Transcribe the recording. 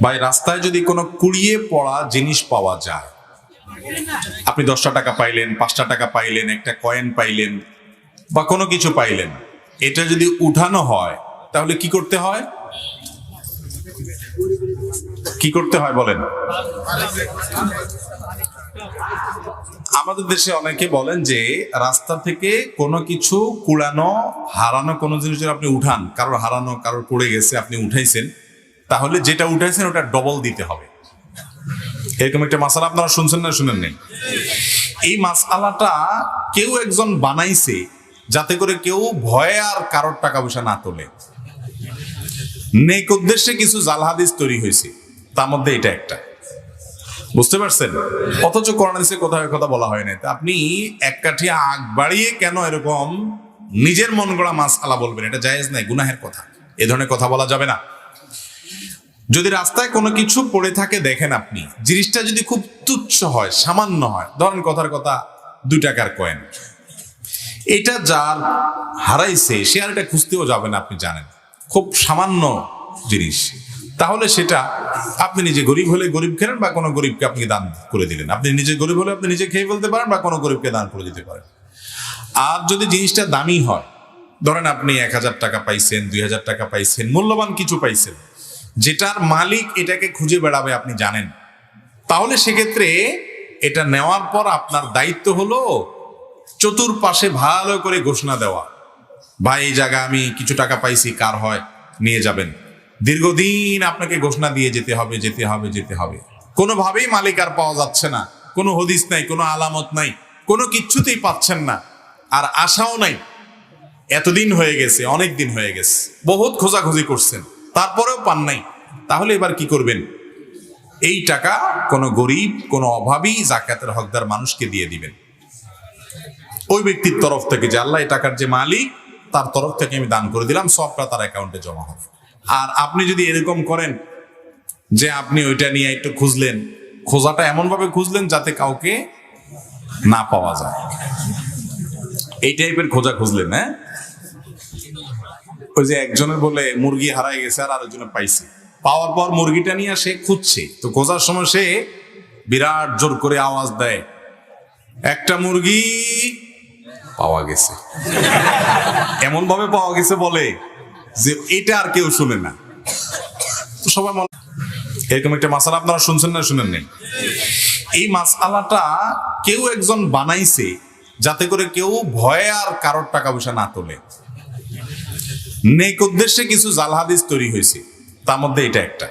ভাই রাস্তায় যদি কোনো কুড়িয়ে পড়া জিনিস পাওয়া যায়, আপনি 10টা টাকা পাইলেন, 5টা টাকা পাইলেন, একটা কয়েন পাইলেন বা কোনো কিছু পাইলেন, এটা যদি উঠানো হয় তাহলে কি করতে হয়? কি করতে হয় বলেন? আমাদের দেশে অনেকে বলেন যে রাস্তা থেকে কোনো কিছু কুড়ানো, হারানো কোনো জিনিস যদি আপনি উঠান, কারোর হারানো, কারোর পড়ে গেছে, আপনি উঠাইছেন, তাহলে যেটা উঠাইছেন ওটা ডবল দিতে হবে। এরকম একটা মাসালা আপনারা শুনছেন না শুনেন নেই? এই মাসালাটা কেউ একজন বানাইছে যাতে করে কেউ ভয়ে আর কারোর টাকা পয়সা না তোলে। নেক উদ্দেশ্যে কিছু জাল হাদিস তৈরি হয়েছে, তার মধ্যে এটা একটা। বুঝতে পারছেন? অথচ কোরআন হাদিসে কোথাও কথা বলা হয় না। আপনি এক কাঠি আগ বাড়িয়ে কেন এরকম নিজের মন গড়া মাসআলা বলবেন? এটা জায়েজ নাই, গুনাহের কথা। এ ধরনের কথা বলা যাবে না। যদি রাস্তায় কোনো কিছু পড়ে থাকে দেখেন আপনি, জিনিসটা যদি খুব তুচ্ছ হয়, সামান্য হয়, ধরেন কথার কথা 2 টাকার কয়েন, এটা যার হারাইছে সে আর এটা খুঁজতেও যাবে না, আপনি জানেন, খুব সামান্য জিনিস, তাহলে সেটা আপনি নিজে গরিব হলে গরিব খেলেন বা কোনো গরিবকে আপনি দান করে দিলেন। আপনি নিজে গরিব হলে আপনি নিজে খেয়ে ফেলতে পারেন বা কোনো গরিবকে দান করে দিতে পারেন। আর যদি জিনিসটা দামি হয়, ধরেন আপনি 1000 টাকা পাইছেন, 2000 টাকা পাইছেন, মূল্যবান কিছু পাইছেন, যেটার মালিক এটাকে খুঁজে বেড়াবে আপনি জানেন, তাহলে সেক্ষেত্রে এটা নেওয়ার পর আপনার দায়িত্ব হলো চতুর্পাশে ভালো করে ঘোষণা দেওয়া, ভাই এই জায়গা আমি কিছু টাকা পাইছি, কার হয় নিয়ে যাবেন। দীর্ঘদিন আপনাকে ঘোষণা দিয়ে যেতে হবে, যেতে হবে, যেতে হবে। কোনোভাবেই মালিক আর পাওয়া যাচ্ছে না, কোনো হদিস নাই, কোনো আলামত নাই, কোনো কিচ্ছুতেই পাচ্ছেন না, আর আশাও নাই। এতদিন হয়ে গেছে, অনেক দিন হয়ে গেছে, বহুত খোঁজাখুঁজি করছেন, তারপরেও পান নাই। তাহলে এবার কি করবেন? এই টাকা কোনো গরিব, কোনো অভাবী, যাকাতের হকদার মানুষকে দিয়ে দিবেন। ওই ব্যক্তির তরফ থেকে, যে আল্লাহ এই টাকার যে মালিক, তার তরফ থেকে আমি দান করে দিলাম, সবটা তার অ্যাকাউন্টে জমা হবে। আর আপনি যদি এরকম করেন যে আপনি ওইটা নিয়ে একটু খুঁজলেন, খোঁজাটা এমন ভাবে খুঁজলেন যাতে কাউকে না পাওয়া যায়, এই টাইপের খোঁজা খুঁজলেন। হ্যাঁ, ওই যে একজনের বলে মুরগি হারাই গেছে আর আরেকজনে পাইছে, পাওয়ার পর মুরগিটা নিয়ে সে খুঁজছে, তো খোঁজার সময় সে বিরাট জোর করে আওয়াজ দেয়, একটা মুরগি পাওয়া গেছে। এমন ভাবে পাওয়া গেছে বলে যে এটা আর কেউ শুনে না। সবাই এরকম একটা মাসালা আপনারা শুনছেন না শুনেন নেই? এই মাসালাটা কেউ একজন বানাইছে যাতে করে কেউ ভয়ে আর কারোর টাকা পয়সা না তোলে। নেক উদ্দেশ্যে কিছু জাল হাদিস তৈরি হয়েছে, তার মধ্যে এটা একটা।